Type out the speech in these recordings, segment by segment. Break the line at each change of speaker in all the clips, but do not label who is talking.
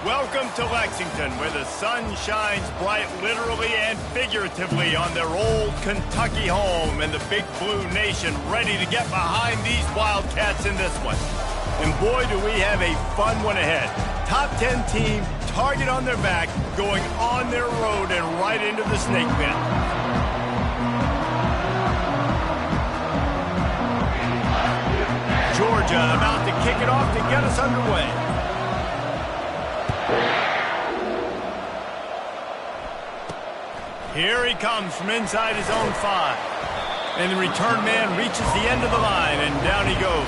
Welcome to Lexington, where the sun shines bright literally and figuratively on their old Kentucky home, and the Big Blue Nation ready to get behind these Wildcats in this one. And boy, do we have a fun one ahead. Top 10 team, target on their back, going on their road and right into the snake pit. Georgia about to kick it off to get us underway. Here he comes from inside his own 5. And the return man reaches the end of the line, and down he goes.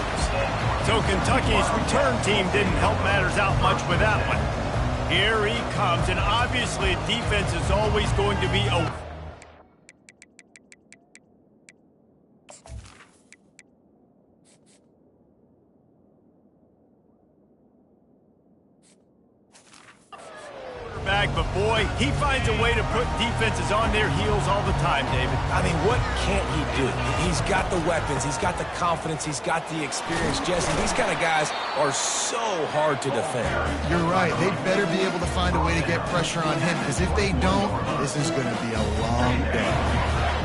So Kentucky's return team didn't help matters out much with that one. Here he comes, and obviously defense is always going to be a... But boy, he finds a way to put defenses on their heels all the time, David.
I mean, what can't he do? He's got the weapons, he's got the confidence, he's got the experience. Jesse, these kind of guys are so hard to defend.
You're right. They'd better be able to find a way to get pressure on him, because if they don't, this is going to be a long day.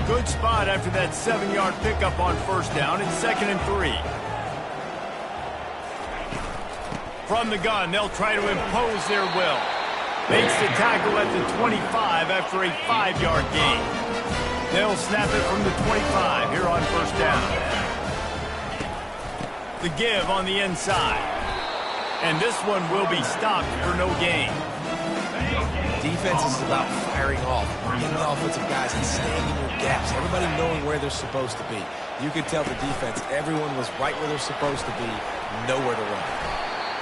Good spot after that 7-yard pickup on first down and 2nd and 3. From the gun, they'll try to impose their will. Makes the tackle at the 25 after a 5-yard gain. They'll snap it from the 25 here on first down. The give on the inside. And this one will be stopped for no gain.
Defense is about firing off, getting the offensive guys and staying in your gaps. Everybody knowing where they're supposed to be. You could tell the defense, everyone was right where they're supposed to be, nowhere to run.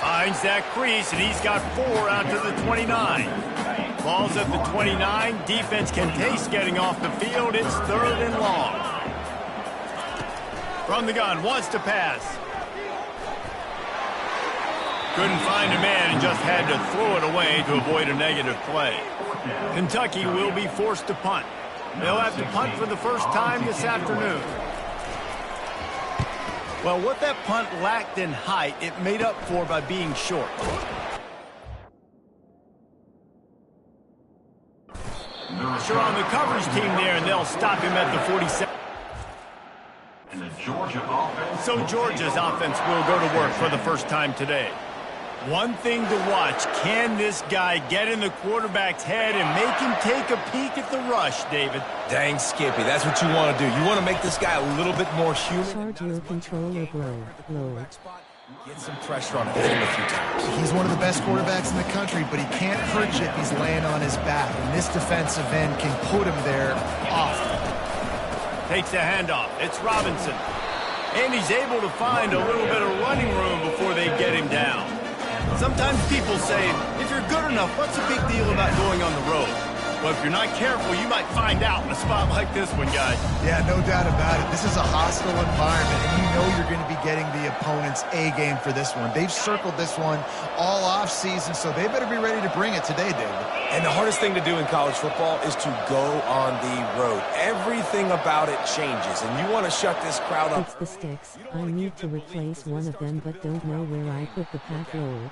Finds that crease, and he's got 4 out to the 29. Ball's at the 29. Defense can taste getting off the field. It's 3rd and long. From the gun, wants to pass. Couldn't find a man and just had to throw it away to avoid a negative play. Kentucky will be forced to punt. They'll have to punt for the first time this afternoon. Well, what that punt lacked in height, it made up for by being short. Sure, on the coverage team there, and they'll stop him at the 47.
And the Georgia offense.
So Georgia's offense will go to work for the first time today. One thing to watch, can this guy get in the quarterback's head and make him take a peek at the rush, David?
Dang, Skippy, that's what you want to do. You want to make this guy a little bit more human.
Charge your controller blow.
Get some pressure on him, hit him a few times.
He's one of the best quarterbacks in the country, but he can't hurt you if he's laying on his back. And this defensive end can put him there often.
Takes the handoff. It's Robinson. And he's able to find a little bit of running room before they get him down. Sometimes people say, if you're good enough, what's the big deal about going on the road? Well, if you're not careful, you might find out in a spot like this one, guys.
Yeah, no doubt about it. This is a hostile environment, and you know you're going to be getting the opponent's A-game for this one. They've circled this one all off-season, so they better be ready to bring it today, David.
And the hardest thing to do in college football is to go on the road. Everything about it changes, and you want to shut this crowd up.
It's the sticks. I need to replace one of them, but don't know where I put the pack roll.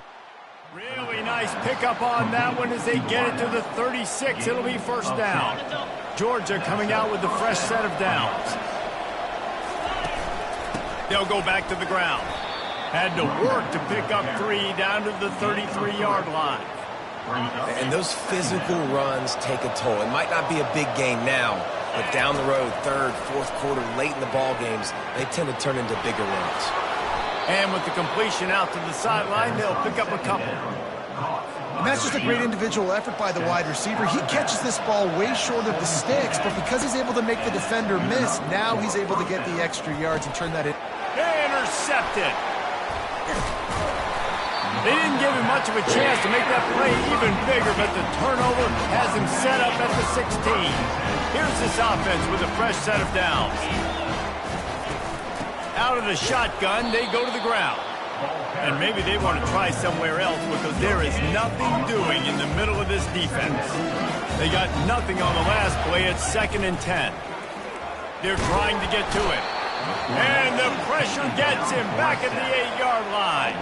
Really nice pickup on that one as they get it to the 36. It'll be first down. Georgia coming out with a fresh set of downs. They'll go back to the ground. Had to work to pick up 3 down to the 33-yard line.
And those physical runs take a toll. It might not be a big gain now, but down the road, 3rd, 4th quarter, late in the ball games, they tend to turn into bigger runs.
And with the completion out to the sideline, they'll pick up a couple.
And that's just a great individual effort by the wide receiver. He catches this ball way short of the sticks, but because he's able to make the defender miss, now he's able to get the extra yards and turn that in.
Intercepted. They didn't give him much of a chance to make that play even bigger, but the turnover has him set up at the 16. Here's this offense with a fresh set of downs. Out of the shotgun, they go to the ground. And maybe they want to try somewhere else because there is nothing doing in the middle of this defense. They got nothing on the last play. It's 2nd and 10. They're trying to get to it. And the pressure gets him back at the 8-yard line.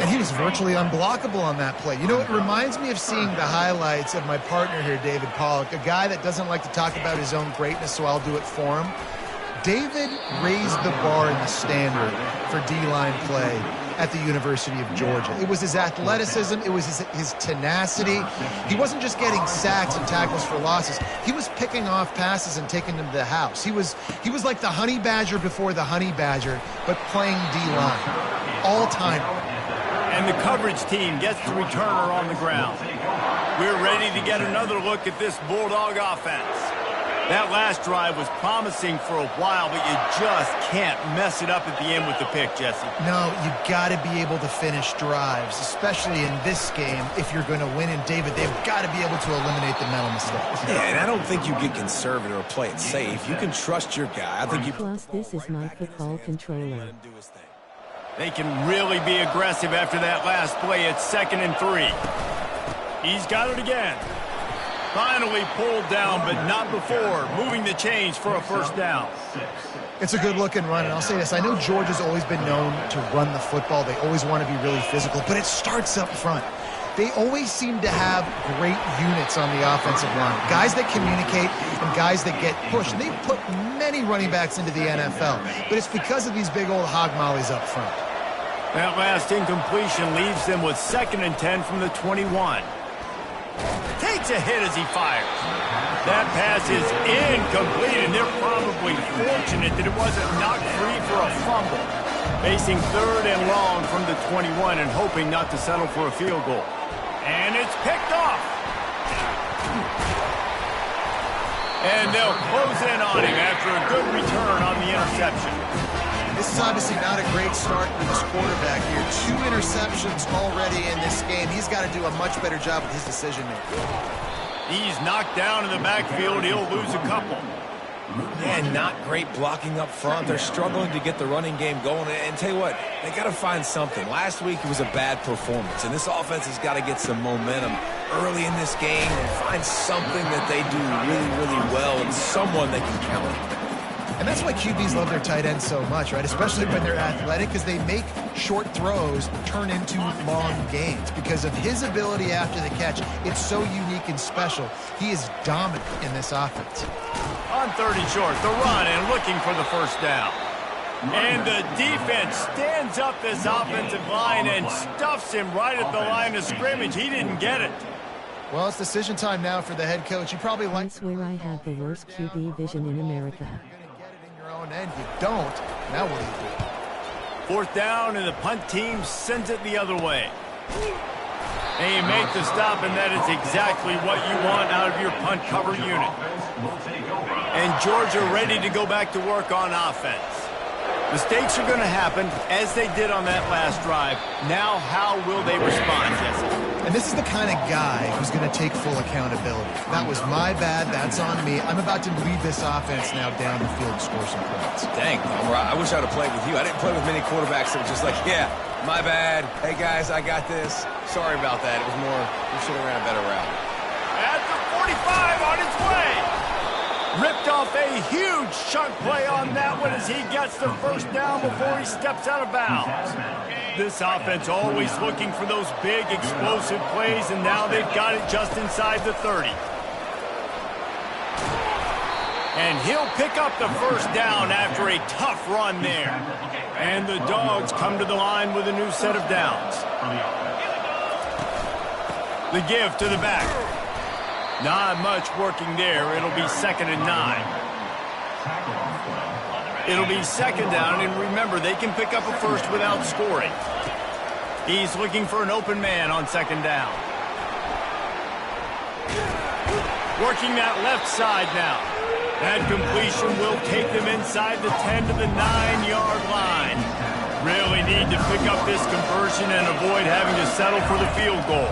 And he was virtually unblockable on that play. You know, it reminds me of seeing the highlights of my partner here, David Pollock, a guy that doesn't like to talk about his own greatness, so I'll do it for him. David raised the bar in the standard for D-line play at the University of Georgia. It was his athleticism. It was his tenacity. He wasn't just getting sacks and tackles for losses. He was picking off passes and taking them to the house. He was like the Honey Badger before the Honey Badger, but playing D-line. All-time.
And the coverage team gets the returner on the ground. We're ready to get another look at this Bulldog offense. That last drive was promising for a while, but you just can't mess it up at the end with the pick, Jesse.
No, you got to be able to finish drives, especially in this game if you're going to win. And, David, they've got to be able to eliminate the mental mistakes.
Yeah, and I don't think you get conservative or play it safe. You can trust your guy. I think you...
Plus, this is my football controller.
They can really be aggressive after that last play. It's 2nd and 3. He's got it again. Finally pulled down, but not before. Moving the chains for a first down.
It's a good-looking run, and I'll say this. I know Georgia's always been known to run the football. They always want to be really physical, but it starts up front. They always seem to have great units on the offensive line. Guys that communicate and guys that get pushed. And they've put many running backs into the NFL, but it's because of these big old hog mollies up front.
That last incompletion leaves them with 2nd and 10 from the 21. Takes a hit as he fires. That pass is incomplete, and they're probably fortunate that it wasn't knocked free for a fumble. Facing 3rd and long from the 21 and hoping not to settle for a field goal. And it's picked off. And they'll close in on him after a good return on the interception.
This is obviously not a great start for this quarterback here. 2 interceptions already in this game. He's got to do a much better job with his decision-making.
He's knocked down in the backfield. He'll lose a couple.
Yeah, not great blocking up front. They're struggling to get the running game going. And tell you what, they got to find something. Last week it was a bad performance, and this offense has got to get some momentum early in this game and find something that they do really, really well and someone they can count on.
And that's why QBs love their tight ends so much, right? Especially when they're athletic, because they make short throws turn into long gains. Because of his ability after the catch, it's so unique and special. He is dominant in this offense.
On 30 short, the run and looking for the first down. And the defense stands up this offensive line and stuffs him right at the line of scrimmage. He didn't get it.
Well, it's decision time now for the head coach. You probably like...
I swear I have the worst QB vision in America.
And you don't. Now what do you do?
4th down, and the punt team sends it the other way. And you make the stop, and that is exactly what you want out of your punt cover unit. And Georgia ready to go back to work on offense. Mistakes are going to happen, as they did on that last drive. Now, how will they respond, Jesse?
And this is the kind of guy who's going to take full accountability. That was my bad. That's on me. I'm about to lead this offense now down the field and score some points.
Dang, I wish I would have played with you. I didn't play with many quarterbacks that were just like, yeah, my bad. Hey, guys, I got this. Sorry about that. It was more, we should have ran a better route.
At the 45 on its way. Ripped off a huge chunk play on that one as he gets the first down before he steps out of bounds. This offense always looking for those big explosive plays, and now they've got it just inside the 30. And he'll pick up the first down after a tough run there. And the Dogs come to the line with a new set of downs. The give to the back. Not much working there. It'll be 2nd and 9. It'll be 2nd down, and remember, they can pick up a first without scoring. He's looking for an open man on 2nd down. Working that left side now. That completion will take them inside the 10 to the 9-yard line. Really need to pick up this conversion and avoid having to settle for the field goal.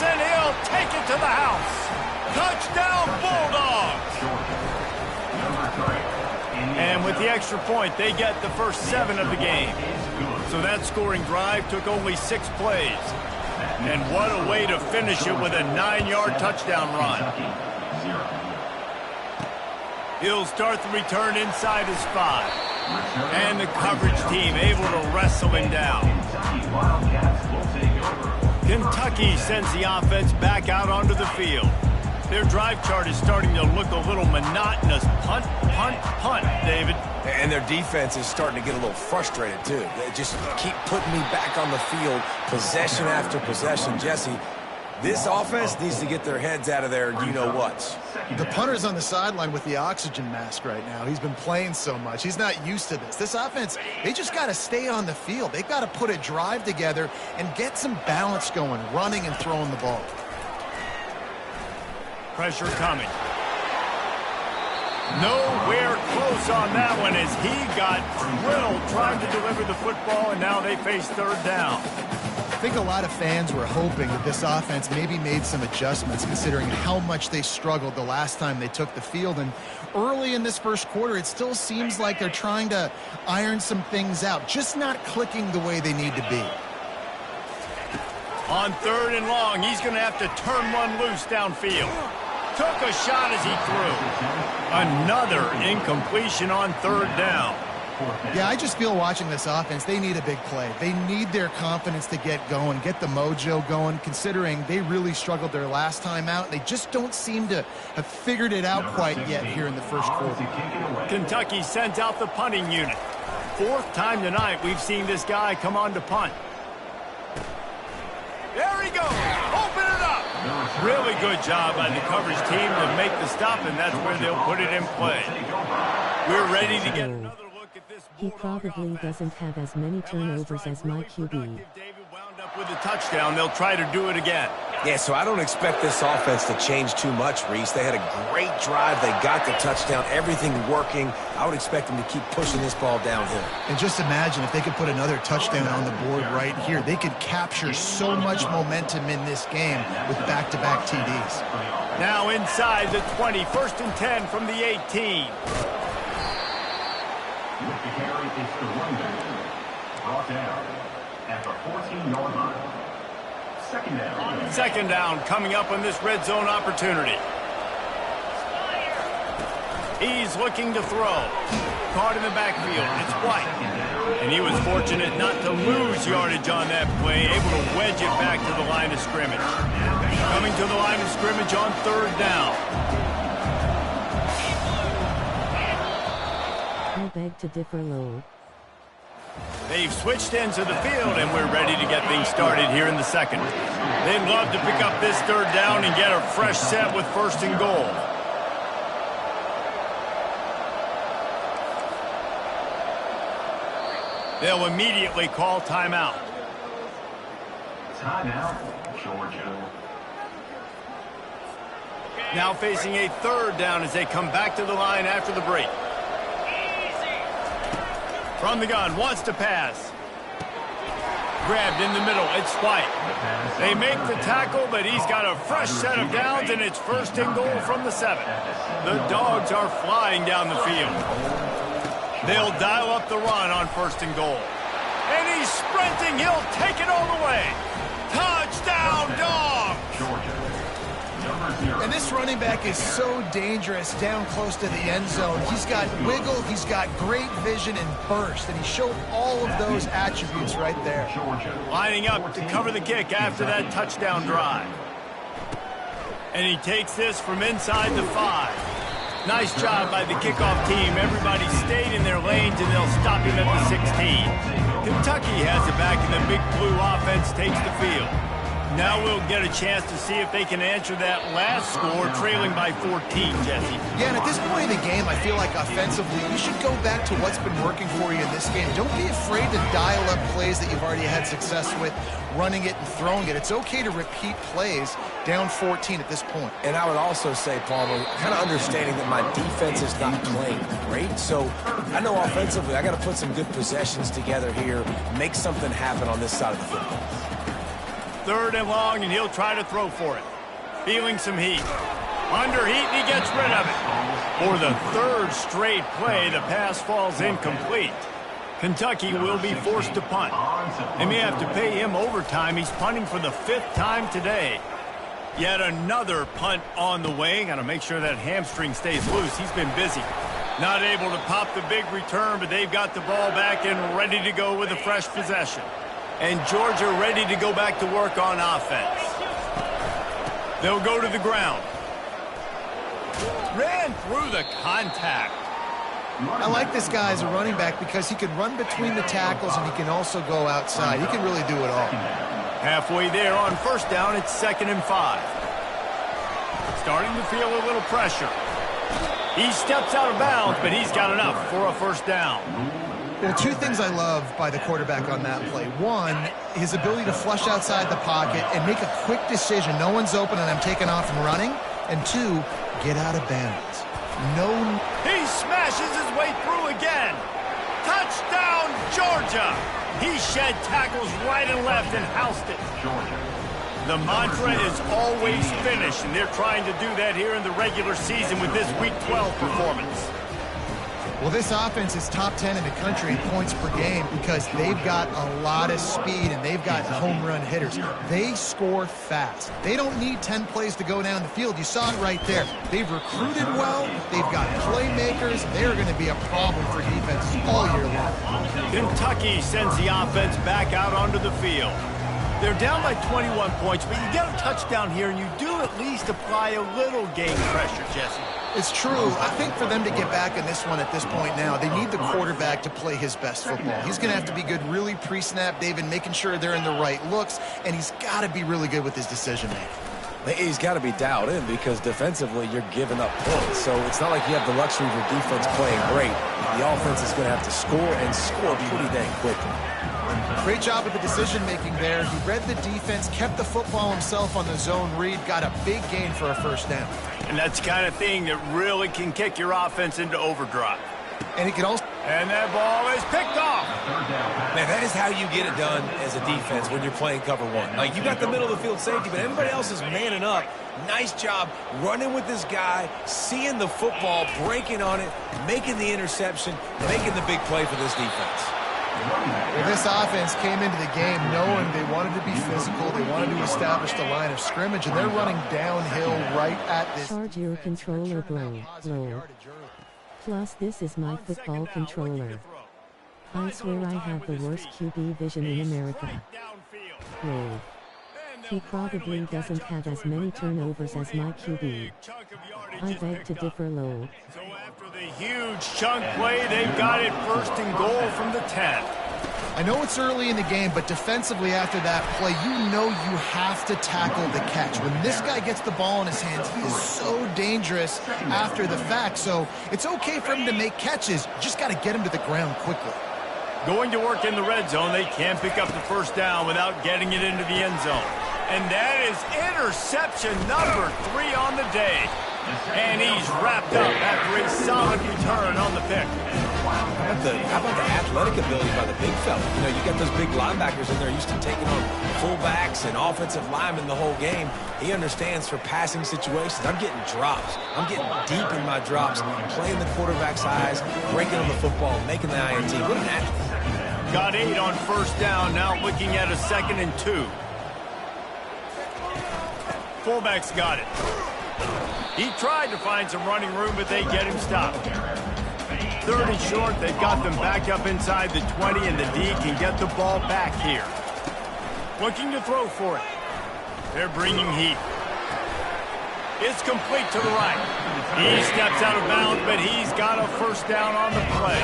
And he'll take it to the house. Touchdown, Bulldogs! And with the extra point, they get the first 7 of the game. So that scoring drive took only 6 plays. And what a way to finish it with a 9-yard touchdown run. He'll start the return inside his 5. And the coverage team able to wrestle him down. Kentucky sends the offense back out onto the field. Their drive chart is starting to look a little monotonous. Punt, punt, punt, David.
And their defense is starting to get a little frustrated, too. They just keep putting me back on the field, possession after possession. Jesse, this offense needs to get their heads out of their you-know-whats.
The punter's on the sideline with the oxygen mask right now. He's been playing so much. He's not used to this. This offense, they just got to stay on the field. They've got to put a drive together and get some balance going, running and throwing the ball.
Pressure coming. Nowhere close on that one as he got drilled trying to deliver the football, and now they face third down.
I think a lot of fans were hoping that this offense maybe made some adjustments considering how much they struggled the last time they took the field. And early in this first quarter, it still seems like they're trying to iron some things out, just not clicking the way they need to be.
On 3rd and long, he's going to have to turn one loose downfield. Took a shot as he threw. Another incompletion on 3rd down.
Yeah, I just feel watching this offense, they need a big play. They need their confidence to get going, get the mojo going, considering they really struggled their last time out. They just don't seem to have figured it out quite yet here in the first quarter.
Kentucky sends out the punting unit. 4th time tonight we've seen this guy come on to punt. There he goes. Open it up. Really good job by the coverage team to make the stop, and that's where they'll put it in play. We're ready to get another look at this.
He probably doesn't have as many turnovers as my QB.
David wound up with a touchdown. They'll try to do it again.
Yeah, so I don't expect this offense to change too much, Reese. They had a great drive. They got the touchdown, everything working. I would expect them to keep pushing this ball downhill.
And just imagine if they could put another touchdown on the board right here. They could capture so much momentum in this game with back-to-back TDs.
Now inside the 20, 1st and 10 from the 18.
With the carry, it's the running. Brought down at the 14-yard line. 2nd down.
2nd down coming up on this red zone opportunity. He's looking to throw. Caught in the backfield. It's White. And he was fortunate not to lose yardage on that play, able to wedge it back to the line of scrimmage. Coming to the line of scrimmage on 3rd down.
I beg to differ, Lowell.
They've switched ends of the field, and we're ready to get things started here in the 2nd. They'd love to pick up this 3rd down and get a fresh set with 1st and goal. They'll immediately call timeout.
Timeout, Georgia.
Now facing a 3rd down as they come back to the line after the break. From the gun, wants to pass. Grabbed in the middle, it's White. They make the tackle, but he's got a fresh set of downs, and it's 1st and goal from the 7. The Dogs are flying down the field. They'll dial up the run on 1st and goal. And he's sprinting. He'll take it all the way. Touchdown, Dogs!
And this running back is so dangerous down close to the end zone. He's got wiggle, he's got great vision and burst, and he showed all of those attributes right there.
Lining up to cover the kick after that touchdown drive. And he takes this from inside the 5. Nice job by the kickoff team. Everybody stayed in their lanes, and they'll stop him at the 16. Kentucky has it back, and the Big Blue offense takes the field. Now we'll get a chance to see if they can answer that last score, trailing by 14, Jesse.
Yeah, and at this point in the game, I feel like offensively, you should go back to what's been working for you in this game. Don't be afraid to dial up plays that you've already had success with, running it and throwing it. It's okay to repeat plays down 14 at this point.
And I would also say, Palmer, kind of understanding that my defense is not playing great. So I know offensively, I got to put some good possessions together here, make something happen on this side of the football.
3rd and long, and he'll try to throw for it. Feeling some heat. Under heat, and he gets rid of it. For the 3rd straight play, the pass falls incomplete. Kentucky will be forced to punt. They may have to pay him overtime. He's punting for the 5th time today. Yet another punt on the way. Got to make sure that hamstring stays loose. He's been busy. Not able to pop the big return, but they've got the ball back and ready to go with a fresh possession. And Georgia ready to go back to work on offense. They'll go to the ground. Ran through the contact.
I like this guy as a running back because he can run between the tackles and he can also go outside. He can really do it all.
Halfway there on first down, it's 2nd and 5. Starting to feel a little pressure. He steps out of bounds, but he's got enough for a first down.
Well, 2 things I love by the quarterback on that play. 1, his ability to flush outside the pocket and make a quick decision. No one's open and I'm taking off and running. And 2, get out of bounds.
He smashes his way through again. Touchdown, Georgia. He shed tackles right and left and housed it. The mantra is always finish, and they're trying to do that here in the regular season with this Week 12 performance.
Well, this offense is top 10 in the country in points per game because they've got a lot of speed and they've got home run hitters. They score fast. They don't need 10 plays to go down the field. You saw it right there. They've recruited well. They've got playmakers. They're going to be a problem for defenses all year long.
Kentucky sends the offense back out onto the field. They're down by 21 points, but you get a touchdown here, and you do at least apply a little game pressure, Jesse.
It's true. I think for them to get back in this one at this point now, they need the quarterback to play his best football. He's going to have to be good really pre-snap, David, making sure they're in the right looks, and he's got to be really good with his decision-making.
He's got to be dialed in because defensively you're giving up points. So it's not like you have the luxury of your defense playing great. The offense is going to have to score and score pretty dang quickly.
Great job with the decision-making there. He read the defense, kept the football himself on the zone read, got a big gain for a first down.
And that's the kind of thing that really can kick your offense into overdrive.
And he can also...
And that ball is picked off.
Man, that is how you get it done as a defense when you're playing cover 1. Like, you got the middle of the field safety, but everybody else is manning up. Nice job running with this guy, seeing the football, breaking on it, making the interception, making the big play for this defense.
Well, this offense came into the game knowing they wanted to be physical, they wanted to establish the line of scrimmage, and they're running downhill right at this...
Charge your controller, bro. Plus, this is my football controller. I swear I have the worst QB vision in America. Lol. He probably doesn't have as many turnovers as my QB. I beg to differ, lol.
So after the huge chunk play, they've got it 1st and goal from the 10.
I know it's early in the game, but defensively after that play, you know you have to tackle the catch. When this guy gets the ball in his hands, he is so dangerous after the fact. So it's okay for him to make catches. You just got to get him to the ground quickly.
Going to work in the red zone, they can't pick up the first down without getting it into the end zone. And that is interception number 3 on the day. And he's wrapped up after a solid return on the pick.
How about the athletic ability by the big fella? You know, you got those big linebackers in there used to taking on fullbacks and offensive linemen the whole game. He understands for passing situations. I'm getting drops. I'm getting deep in my drops, playing the quarterback's eyes, breaking on the football, making the INT. What an athlete.
Got 8 on first down, now looking at a 2nd and 2. Fullback's got it. He tried to find some running room, but they get him stopped. 3rd and short, they've got them back up inside the 20, and the D can get the ball back here. Looking to throw for it. They're bringing heat. It's complete to the right. He steps out of bounds, but he's got a first down on the play.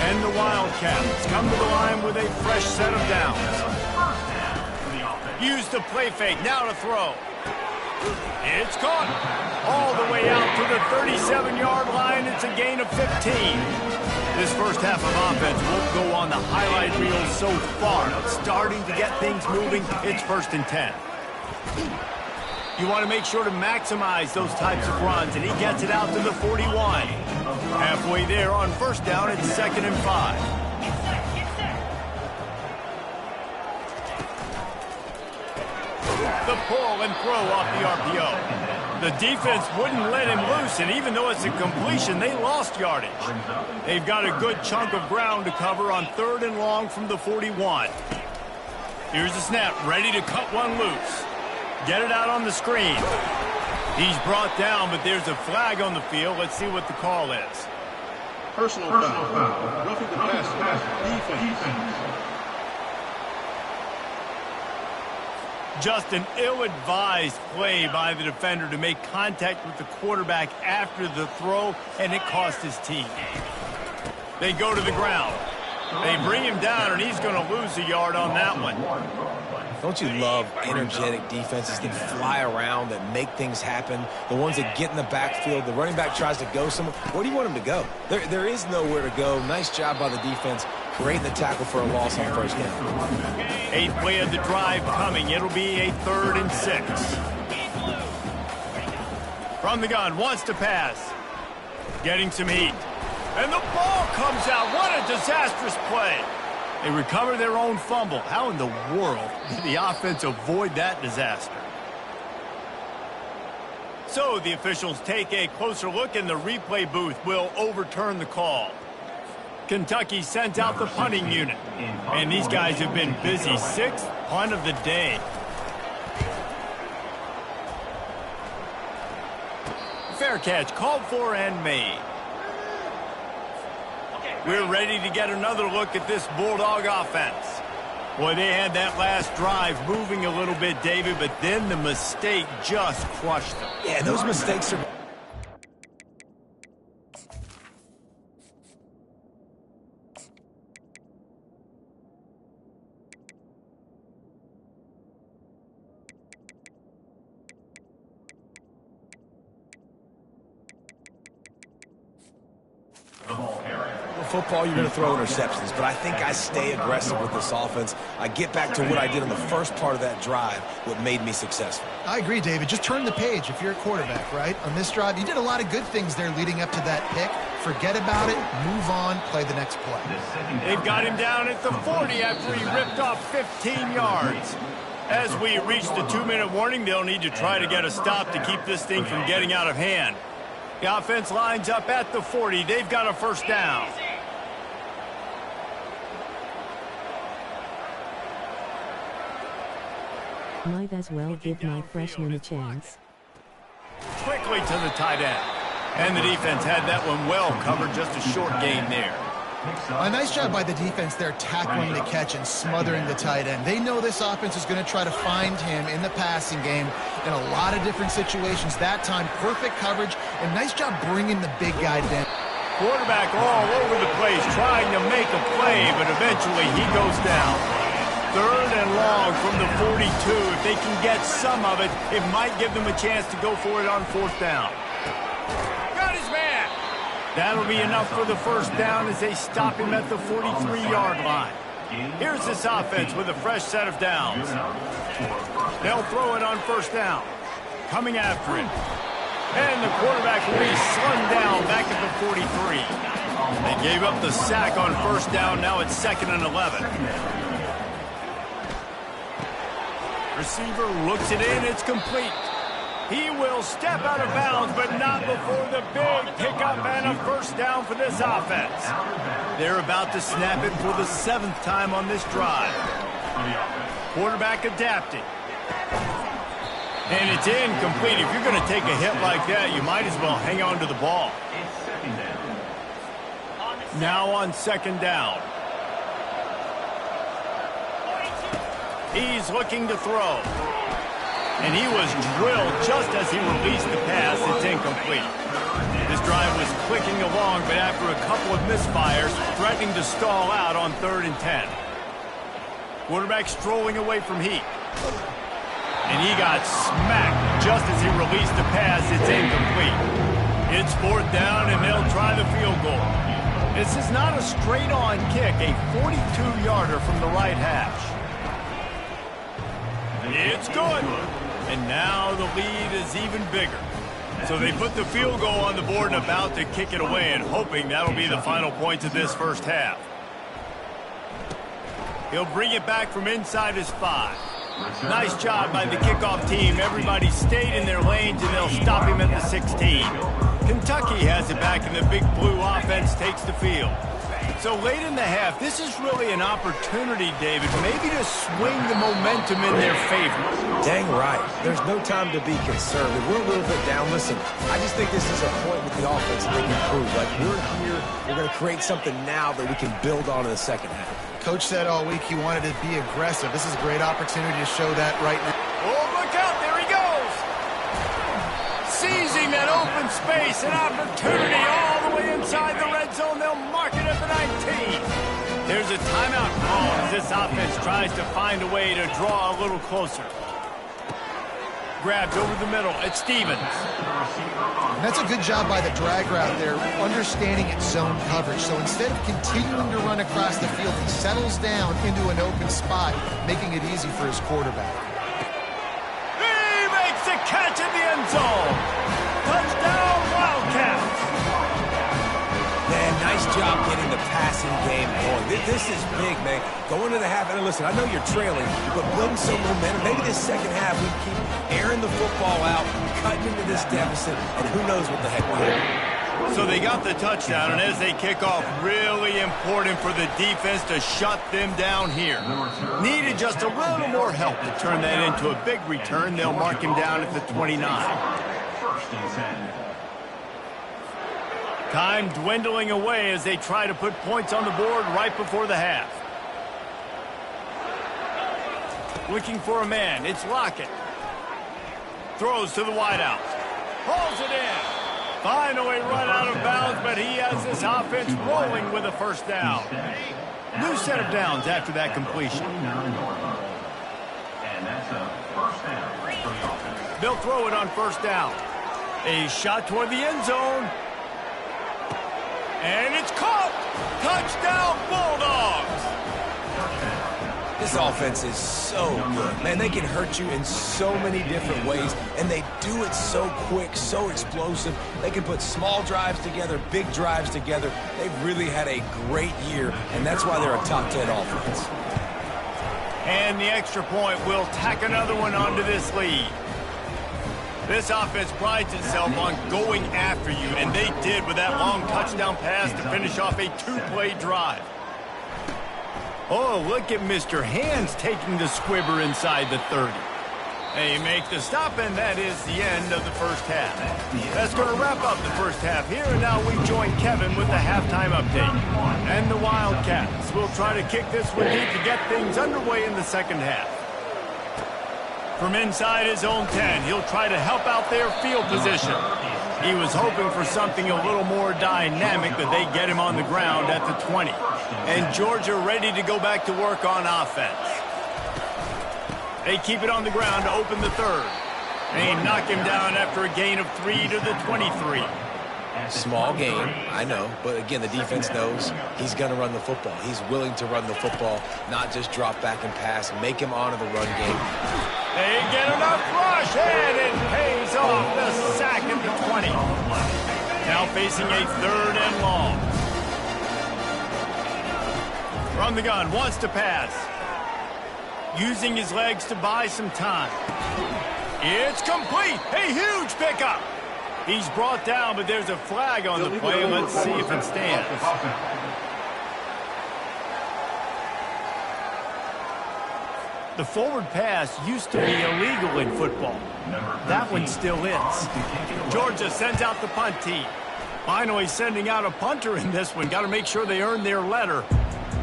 And the Wildcats come to the line with a fresh set of downs. Use the play fake, now to throw. It's caught all the way out to the 37-yard line. It's a gain of 15. This first half of offense won't go on the highlight reel so far, but starting to get things moving. It's 1st and 10. You want to make sure to maximize those types of runs, and he gets it out to the 41. Halfway there on first down, it's 2nd and 5. The pull and throw off the RPO. The defense wouldn't let him loose, and even though it's a completion, they lost yardage. They've got a good chunk of ground to cover on 3rd and long from the 41. Here's the snap, ready to cut one loose. Get it out on the screen. He's brought down, but there's a flag on the field. Let's see what the call is.
Personal foul. Roughing the passer. Defense.
Just an ill-advised play by the defender to make contact with the quarterback after the throw, and it cost his team. They go to the ground. They bring him down, and he's going to lose a yard on that one.
Don't you love energetic defenses that fly around, that make things happen? The ones that get in the backfield, the running back tries to go somewhere. Where do you want him to go? There is nowhere to go. Nice job by the defense, creating the tackle for a loss on 1st down.
8th play of the drive coming. It'll be a 3rd and 6. From the gun, wants to pass. Getting some heat. And the ball comes out. What a disastrous play. They recover their own fumble. How in the world did the offense avoid that disaster? So the officials take a closer look, and the replay booth will overturn the call. Kentucky sent out the punting unit. And these guys have been busy. 6th punt of the day. Fair catch called for and made. We're ready to get another look at this Bulldog offense. Boy, they had that last drive moving a little bit, David, but then the mistake just crushed them.
Yeah, those mistakes are... Football, you're going to throw interceptions, but I think I stay aggressive with this offense. I get back to what I did in the first part of that drive, what made me successful.
I agree, David. Just turn the page if you're a quarterback, right? On this drive, you did a lot of good things there leading up to that pick. Forget about it, move on, play the next play.
They've got him down at the 40 after he ripped off 15 yards. As we reach the 2-minute warning, they'll need to try to get a stop to keep this thing from getting out of hand. The offense lines up at the 40. They've got a 1st down.
Might as well give my freshman a chance.
Quickly to the tight end. And the defense had that one well covered, just a short gain there.
A nice job by the defense there, tackling the catch and smothering the tight end. They know this offense is going to try to find him in the passing game in a lot of different situations. That time, perfect coverage, and nice job bringing the big guy down.
Quarterback all over the place, trying to make a play, but eventually he goes down. 3rd and long from the 42. If they can get some of it, it might give them a chance to go for it on 4th down. Got his man. That'll be enough for the 1st down as they stop him at the 43-yard line. Here's this offense with a fresh set of downs. They'll throw it on 1st down. Coming after it. And the quarterback will be slung down back at the 43. They gave up the sack on 1st down. Now it's 2nd and 11. Receiver looks it in. It's complete. He will step out of bounds, but not before the big pickup and a 1st down for this offense. They're about to snap it for the 7th time on this drive. Quarterback adapting. And it's incomplete. If you're going to take a hit like that, you might as well hang on to the ball. Now on 2nd down. He's looking to throw. And he was drilled just as he released the pass. It's incomplete. This drive was clicking along, but after a couple of misfires, threatening to stall out on 3rd and 10. Quarterback strolling away from heat. And he got smacked just as he released the pass. It's incomplete. It's 4th down, and they'll try the field goal. This is not a straight-on kick, a 42-yarder from the right hash. It's good. And now the lead is even bigger. So they put the field goal on the board and about to kick it away, and hoping that'll be the final points of this 1st half. He'll bring it back from inside his 5. Nice job by the kickoff team. Everybody stayed in their lanes, and they'll stop him at the 16. Kentucky has it back, and the Big Blue offense takes the field. So late in the half, this is really an opportunity, David, maybe to swing the momentum in their favor.
Dang right. There's no time to be conservative. We're a little bit down. Listen, I just think this is a point with the offense that they can improve. Like, we're here, we're going to create something now that we can build on in the second half.
Coach said all week he wanted to be aggressive. This is a great opportunity to show that right now.
Oh, look out. There he goes. Seizing that open space, an opportunity all the way inside the red zone. They'll mark it at the 19. There's a timeout call as this offense tries to find a way to draw a little closer. Grabbed over the middle. It's Stevens.
And that's a good job by the drag route there, understanding its zone coverage. So instead of continuing to run across the field, he settles down into an open spot, making it easy for his quarterback.
He makes the catch in the end zone. Touchdown, Wildcats.
Man, nice job getting the passing game going. This is big, man. Going to the half, and listen, I know you're trailing, but building some momentum. Maybe this second half we keep airing the football out, cutting into this deficit, and who knows what the heck we'll do.
So they got the touchdown, and as they kick off, really important for the defense to shut them down here. Needed just a little more help to turn that into a big return. They'll mark him down at the 29.
First and 10.
Time dwindling away as they try to put points on the board right before the half. Looking for a man. It's Lockett. Throws to the wideout. Pulls it in. Finally run out of bounds, but he has this offense rolling with a first down. New set of downs after that completion.
And that's a first down for the offense.
They'll throw it on first down. A shot toward the end zone. And it's caught! Touchdown, Bulldogs!
This offense is so good. Man, they can hurt you in so many different ways, and they do it so quick, so explosive. They can put small drives together, big drives together. They've really had a great year, and that's why they're a top 10 offense.
And the extra point will tack another one onto this lead. This offense prides itself on going after you, and they did with that long touchdown pass to finish off a two-play drive. Oh, look at Mr. Hands taking the squibber inside the 30. They make the stop, and that is the end of the first half. That's going to wrap up the first half here, and now we join Kevin with the halftime update. And the Wildcats will try to kick this one deep to get things underway in the second half. From inside his own 10, he'll try to help out their field position. He was hoping for something a little more dynamic, but they get him on the ground at the 20. And Georgia ready to go back to work on offense. They keep it on the ground to open the third. They knock him down after a gain of 3 to the 23.
Small game, I know, but again, the defense knows he's going to run the football. He's willing to run the football, not just drop back and pass, make him honor the run game.
They get enough rush, and it pays off. The sack at the 20. Now facing a third and long. From the gun, wants to pass. Using his legs to buy some time. It's complete. A huge pickup. He's brought down, but there's a flag on the play. Let's see if it stands. The forward pass used to be illegal in football. That one still is. Georgia sends out the punt team. Finally sending out a punter in this one. Got to make sure they earn their letter.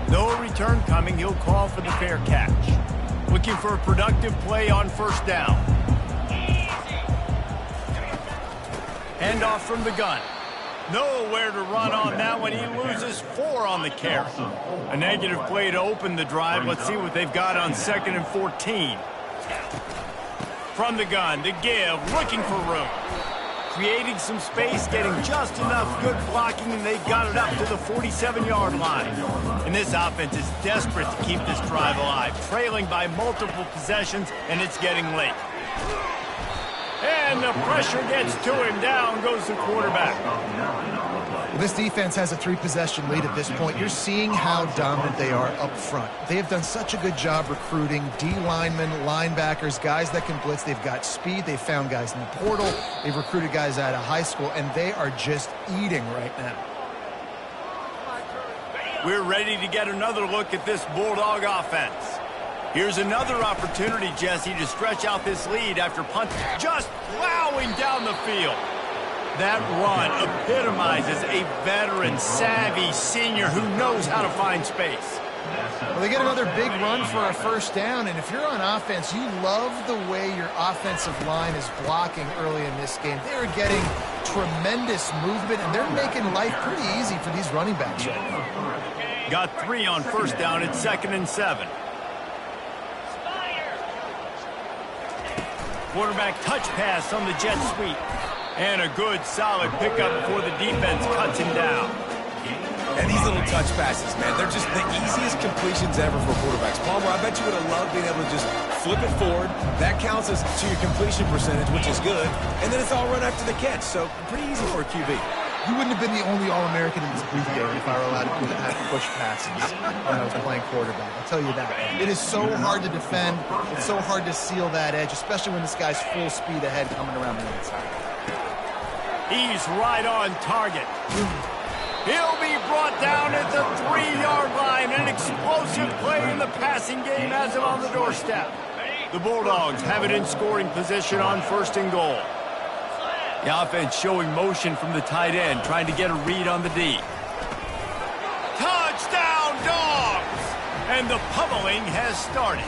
No return coming. He'll call for the fair catch. Looking for a productive play on first down. Hand off from the gun. Nowhere to run on that one. He loses 4 on the carry. A negative play to open the drive. Let's see what they've got on 2nd and 14. From the gun to give. Looking for room. Creating some space. Getting just enough good blocking. And they got it up to the 47-yard line. And this offense is desperate to keep this drive alive. Trailing by multiple possessions. And it's getting late. And the pressure gets to him. Down goes the quarterback.
This defense has a 3-possession lead at this point. You're seeing how dominant they are up front. They have done such a good job recruiting D-linemen, linebackers, guys that can blitz. They've got speed. They've found guys in the portal. They've recruited guys out of high school, and they are just eating right now.
We're ready to get another look at this Bulldog offense. Here's another opportunity, Jesse, to stretch out this lead after punt just plowing down the field. That run epitomizes a veteran, savvy senior who knows how to find space.
Well, they get another big run for a first down, and if you're on offense, you love the way your offensive line is blocking early in this game. They're getting tremendous movement, and they're making life pretty easy for these running backs right now.
Got 3 on first down at 2nd and 7. Quarterback touch pass on the jet sweep. And a good, solid pickup before the defense cuts him down.
And these little touch passes, man, they're just the easiest completions ever for quarterbacks. Palmer, I bet you would have loved being able to just flip it forward. That counts as to your completion percentage, which is good. And then it's all run after the catch, so pretty easy for a QB.
You wouldn't have been the only All-American in this booth game if I were allowed to do that push passes when I was playing quarterback. I'll tell you that. It is so hard to defend. It's so hard to seal that edge, especially when this guy's full speed ahead coming around the inside.
He's right on target. He'll be brought down at the 3-yard line. An explosive play in the passing game has him on the doorstep. The Bulldogs have it in scoring position on 1st and goal. The offense showing motion from the tight end, trying to get a read on the D. Touchdown, Dogs! And the pummeling has started.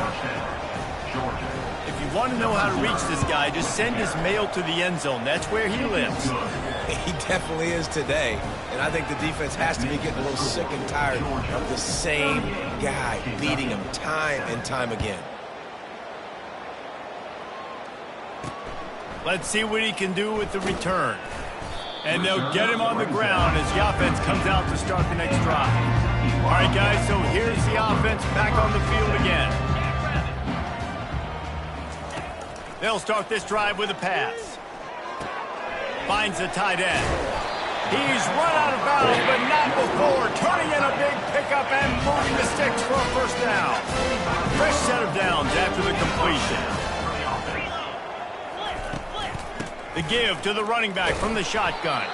If you want to know how to reach this guy, just send his mail to the end zone. That's where he lives.
He definitely is today. And I think the defense has to be getting a little sick and tired of the same guy beating him time and time again.
Let's see what he can do with the return. And they'll get him on the ground as the offense comes out to start the next drive. All right, guys, so here's the offense back on the field again. They'll start this drive with a pass. Finds the tight end. He's run out of bounds, but not before turning in a big pickup and moving the sticks for a first down. Fresh set of downs after the completion. The give to the running back from the shotgun.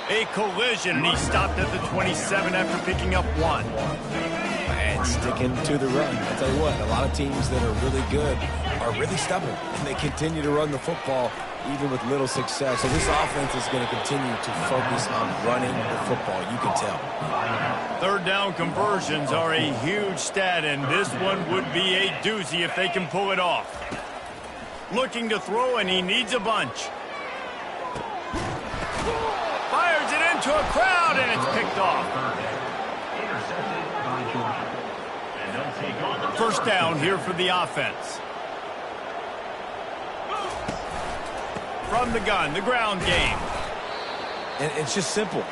A collision, and he stopped at the 27 after picking up 1.
And sticking to the run. I'll tell you what, a lot of teams that are really good are really stubborn, and they continue to run the football even with little success. So this offense is going to continue to focus on running the football, you can tell.
3rd down conversions are a huge stat, and this one would be a doozy if they can pull it off. Looking to throw, and he needs a bunch. Fires it into a crowd, and it's picked off.
Intercepted by Georgia. And they'll take over.
First down here for the offense. From the gun, the ground game.
And it's just simple.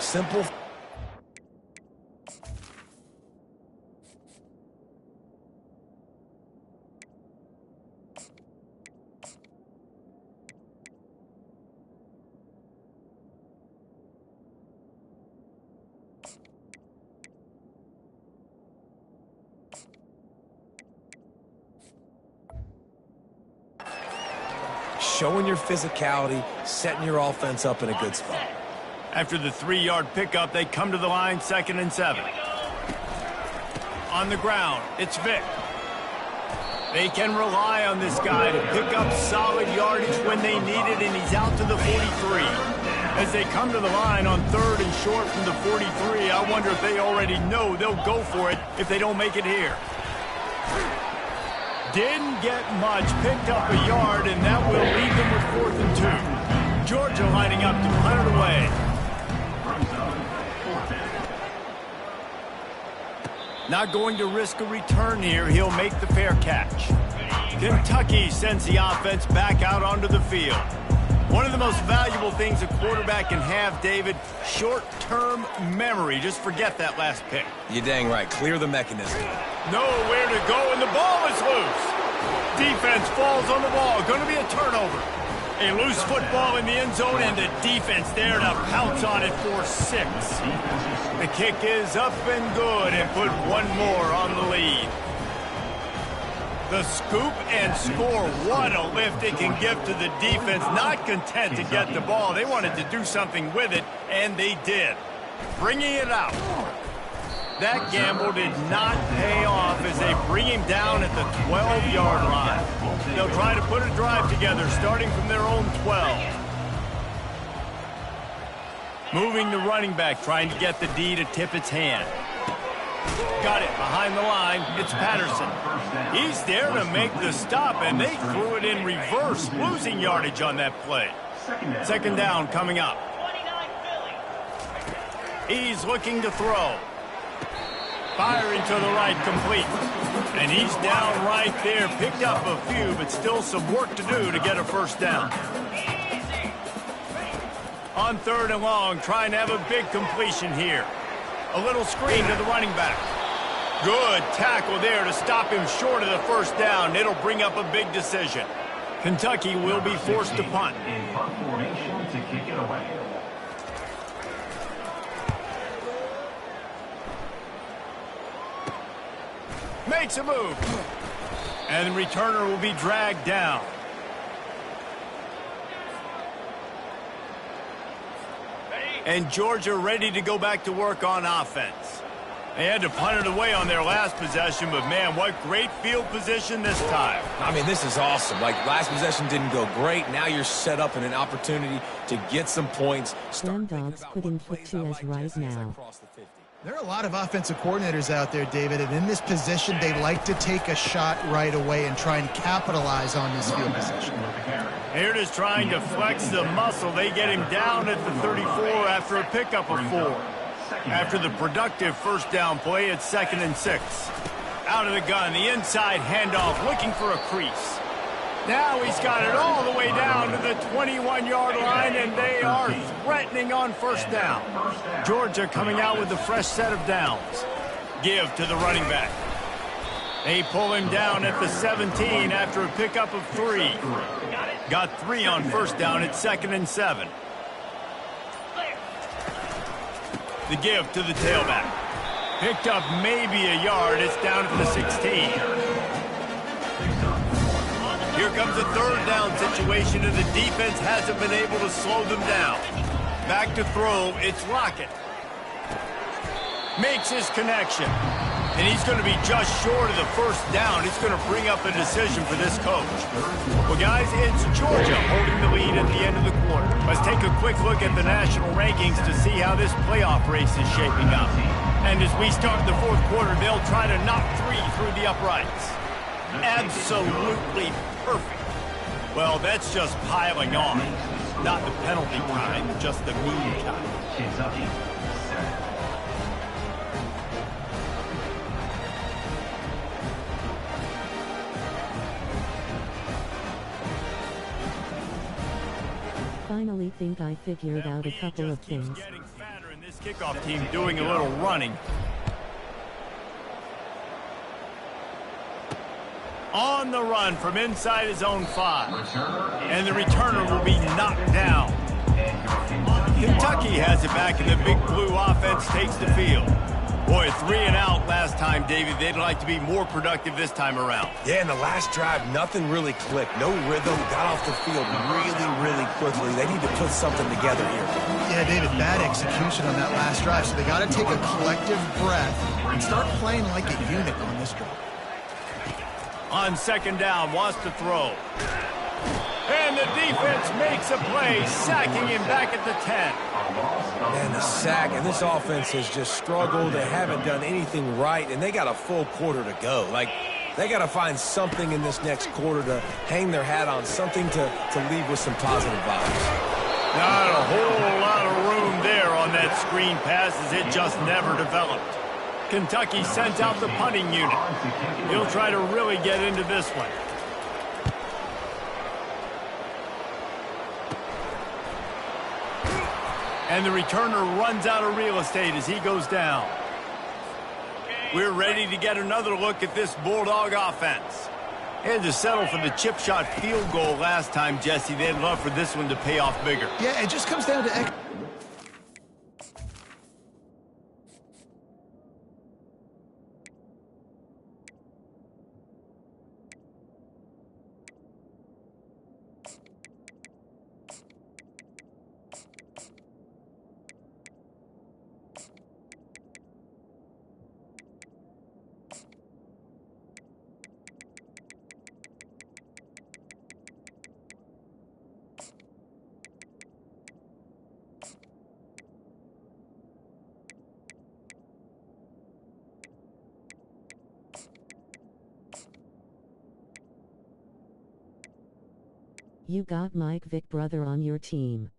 Showing your physicality, setting your offense up in a good spot.
After the 3-yard pickup, they come to the line, 2nd and 7. On the ground, it's Vick. They can rely on this guy to pick up solid yardage when they need it, and he's out to the 43. As they come to the line on 3rd and short from the 43, I wonder if they already know they'll go for it if they don't make it here. Didn't get much, picked up a yard, and that will leave them with 4th and 2. Georgia lining up to punt it away. Not going to risk a return here. He'll make the fair catch. Kentucky sends the offense back out onto the field. One of the most valuable things a quarterback can have, David, short-term memory. Just forget that last pick.
You're dang right. Clear the mechanism.
Nowhere to go, and the ball is loose. Defense falls on the ball. Going to be a turnover. A loose football in the end zone, and the defense there to pounce on it for 6. The kick is up and good, and put one more on the lead. The scoop and score. What a lift it can give to the defense. Not content to get the ball. They wanted to do something with it, and they did. Bringing it out. That gamble did not pay off as they bring him down at the 12-yard line. They'll try to put a drive together starting from their own 12. Moving the running back, trying to get the D to tip its hand. Got it behind the line. It's Patterson. He's there to make the stop, and they threw it in reverse, losing yardage on that play. Second down coming up. He's looking to throw. Firing to the right, complete. And he's down right there. Picked up a few, but still some work to do to get a first down. On 3rd and long, trying to have a big completion here. A little screen to the running back. Good tackle there to stop him short of the first down. It'll bring up a big decision. Kentucky will be forced to punt.
In punt formation to kick it away.
Makes a move. And the returner will be dragged down. And Georgia ready to go back to work on offense. They had to punt it away on their last possession, but man, what great field position this time.
I mean, this is awesome. Like, last possession didn't go great. Now you're set up in an opportunity to get some points.
Slam dogs putting foot to as right now.
There are a lot of offensive coordinators out there, David, and in this position, they like to take a shot right away and try and capitalize on this field position.
Here it is trying to flex the muscle. They get him down at the 34 after a pickup of 4. After the productive first down play, it's 2nd and 6. Out of the gun, the inside handoff, looking for a crease. Now he's got it all the way down to the 21-yard line, and they are threatening on first down. Georgia coming out with a fresh set of downs. Give to the running back. They pull him down at the 17 after a pickup of 3. Got 3 on first down at 2nd and 7. The give to the tailback. Picked up maybe a yard. It's down at the 16. Here comes a 3rd down situation, and the defense hasn't been able to slow them down. Back to throw, it's Lockett. Makes his connection. And he's going to be just short of the first down. It's going to bring up a decision for this coach. Well, guys, it's Georgia holding the lead at the end of the quarter. Let's take a quick look at the national rankings to see how this playoff race is shaping up. And as we start the 4th quarter, they'll try to knock 3 through the uprights. Absolutely perfect. Well, that's just piling on. Not the penalty kind, just the mean kind.
Kentucky.
Finally think I figured out a couple of things.
Getting fatter in this kickoff team doing a little running. On the run from inside his own 5. And the returner will be knocked down. Kentucky has it back, and the Big Blue offense takes the field. Boy, 3 and out last time, David. They'd like to be more productive this time around.
Yeah, in the last drive, nothing really clicked. No rhythm, got off the field really quickly. They need to put something together here.
Yeah, David, bad execution on that last drive, so they got to take a collective breath and start playing like a unit on this drive.
On 2nd down, wants to throw. And the defense makes a play, sacking him back at the 10.
And the sack, and this offense has just struggled. They haven't done anything right, and they got a full quarter to go. Like, they got to find something in this next quarter to hang their hat on, something to leave with some positive vibes.
Not a whole lot of room there on that screen pass, as it just never developed. Kentucky sends out the punting unit. He'll try to really get into this one. And the returner runs out of real estate as he goes down. We're ready to get another look at this Bulldog offense. Had to settle for the chip shot field goal last time, Jesse. They'd love for this one to pay off bigger.
Yeah, it just comes down to...
You got Mike Vick brother on your team.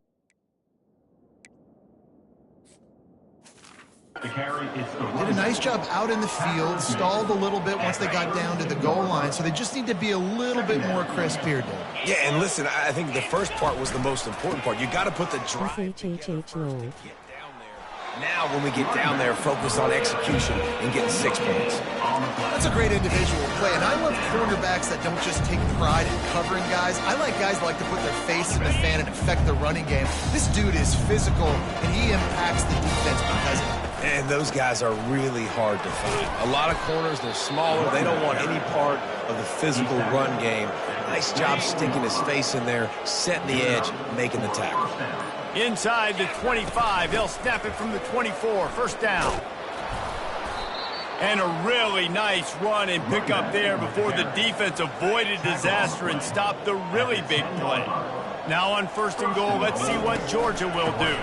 The carry is the
Did a nice job out in the field, stalled a little bit once they got down to the goal line, so they just need to be a little bit more crisp here, Dave.
Yeah, and listen, I think the first part was the most important part. You got to put the drive.
SHHH lol.
Now, when we get down there, focus on execution and getting 6 points.
That's a great individual play, and I love cornerbacks that don't just take pride in covering guys. I like guys that like to put their face in the fan and affect the running game. This dude is physical, and he impacts the defense because of it.
And those guys are really hard to find. A lot of corners, they're smaller. They don't want any part of the physical run game. Nice job sticking his face in there, setting the edge, making the tackle.
Inside the 25, they'll snap it from the 24, first down. And a really nice run and pick up there before the defense avoided disaster and stopped the really big play. Now on first and goal, let's see what Georgia will do.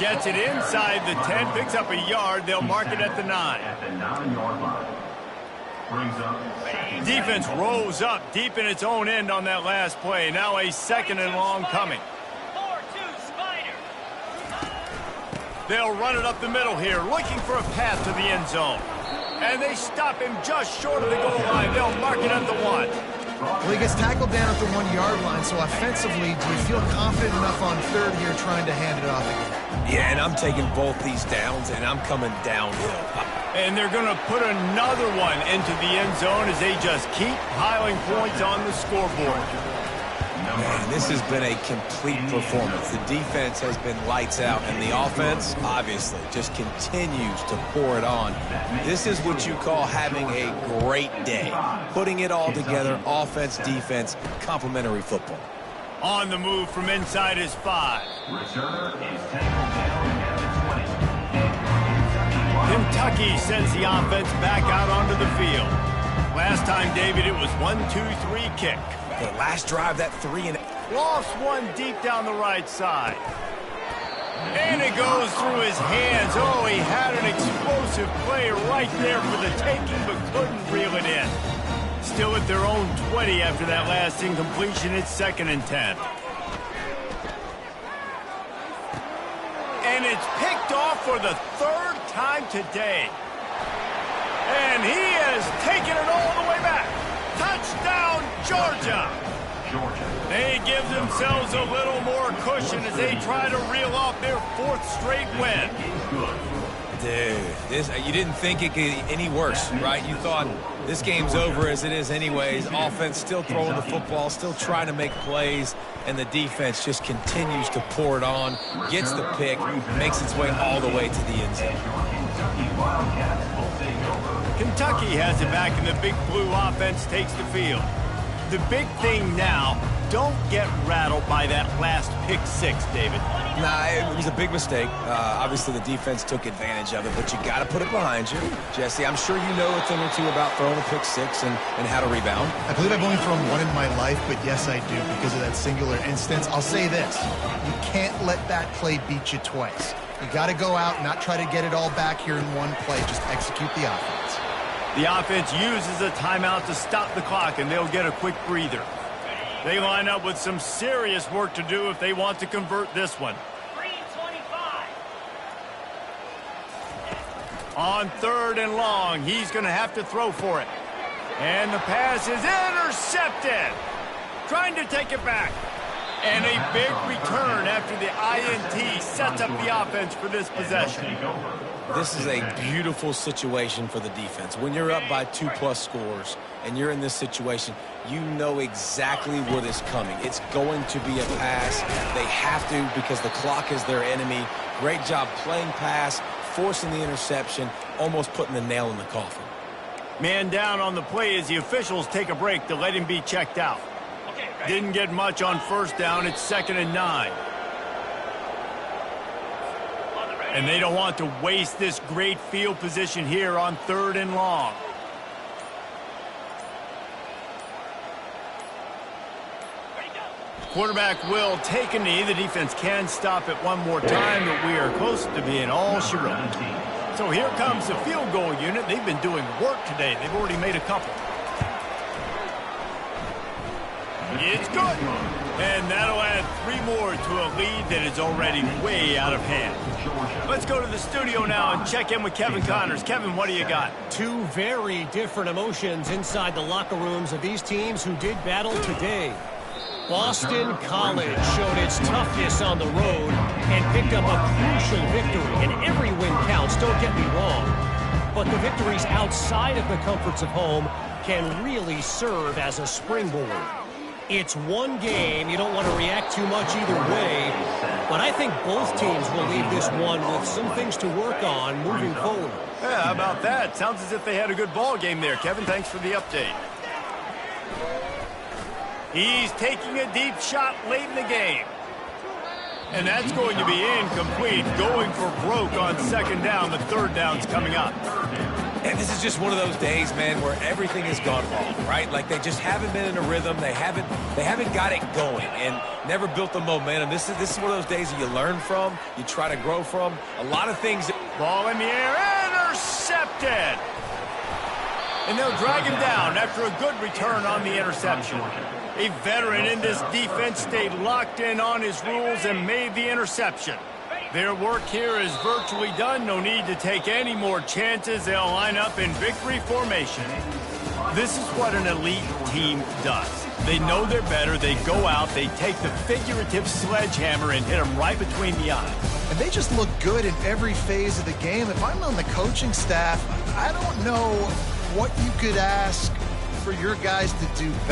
Gets it inside the 10, picks up a yard, they'll mark it at the 9.
at the 9-yard line. Brings up second.
Defense rose up deep in its own end on that last play. Now a second and long coming. They'll run it up the middle here, looking for a path to the end zone. And they stop him just short of the goal line. They'll mark it at the 1.
Well, he gets tackled down at the 1-yard line, so offensively, do you feel confident enough on third here trying to hand it off again?
Yeah, and I'm taking both these downs, and I'm coming downhill.
And they're going to put another one into the end zone as they just keep piling points on the scoreboard.
Man, this has been a complete performance. The defense has been lights out, and the offense, obviously, just continues to pour it on. This is what you call having a great day. Putting it all together, offense, defense, complementary football.
On the move from inside his 5.
Returner is tackled down at the 20.
Kentucky sends the offense back out onto the field. Last time, David, it was 1-2-3 kick.
The last drive, that 3 and...
Lost one deep down the right side. And it goes through his hands. Oh, he had an explosive play right there for the taking, but couldn't reel it in. Still at their own 20 after that last incompletion. It's 2nd and 10. And it's picked off for the 3rd time today. And he has taken it all the way back. Touchdown, Georgia. They give themselves a little more cushion as they try to reel off their 4th straight win.
Dude, you didn't think it could get any worse, right? You thought this game's over as it is anyways. Offense still throwing the football, still trying to make plays, and the defense just continues to pour it on, gets the pick, makes its way all the way to the end zone.
Kentucky has it back, and the Big Blue offense takes the field. The big thing now, don't get rattled by that last pick 6, David.
Nah, it was a big mistake. Obviously, the defense took advantage of it, but you got to put it behind you. Jesse, I'm sure you know a thing or two about throwing a pick 6 and how to rebound.
I believe I've only thrown one in my life, but yes, I do because of that singular instance. I'll say this. You can't let that play beat you twice. You got to go out and not try to get it all back here in one play. Just execute the offense.
The offense uses a timeout to stop the clock, and they'll get a quick breather. They line up with some serious work to do if they want to convert this one. On 3rd and long, he's going to have to throw for it. And the pass is intercepted. Trying to take it back. And a big return after the INT sets up the offense for this possession.
This is a beautiful situation for the defense. When you're up by 2+ scores and you're in this situation, you know exactly what is coming. It's going to be a pass. They have to because the clock is their enemy. Great job playing pass, forcing the interception, almost putting the nail in the coffin.
Man down on the play as the officials take a break to let him be checked out. Didn't get much on first down. It's 2nd and 9. And they don't want to waste this great field position here on 3rd and long. Quarterback will take a knee. The defense can stop it one more time, but we are close to being all she wrote. So here comes the field goal unit. They've been doing work today. They've already made a couple. It's good. And that'll add 3 more to a lead that is already way out of hand. Let's go to the studio now and check in with Kevin Connors. Kevin, what do you got?
2 very different emotions inside the locker rooms of these teams who did battle today. Boston College showed its toughness on the road and picked up a crucial victory. And every win counts, don't get me wrong. But the victories outside of the comforts of home can really serve as a springboard. It's one game. You don't want to react too much either way. But I think both teams will leave this one with some things to work on moving forward.
Yeah, how about that? Sounds as if they had a good ball game there. Kevin, thanks for the update. He's taking a deep shot late in the game. And that's going to be incomplete. Going for broke on 2nd down. The 3rd down's coming up.
And this is just one of those days, man, where everything has gone wrong, right? Like they just haven't been in a rhythm. They haven't got it going and never built the momentum. This is one of those days that you learn from, you try to grow from. A lot of things.
Ball in the air, intercepted. And they'll drag him down after a good return on the interception. A veteran in this defense stayed locked in on his rules and made the interception. Their work here is virtually done. No need to take any more chances. They'll line up in victory formation. This is what an elite team does. They know they're better. They go out. They take the figurative sledgehammer and hit them right between the eyes.
And they just look good in every phase of the game. If I'm on the coaching staff, I don't know what you could ask for your guys to do better.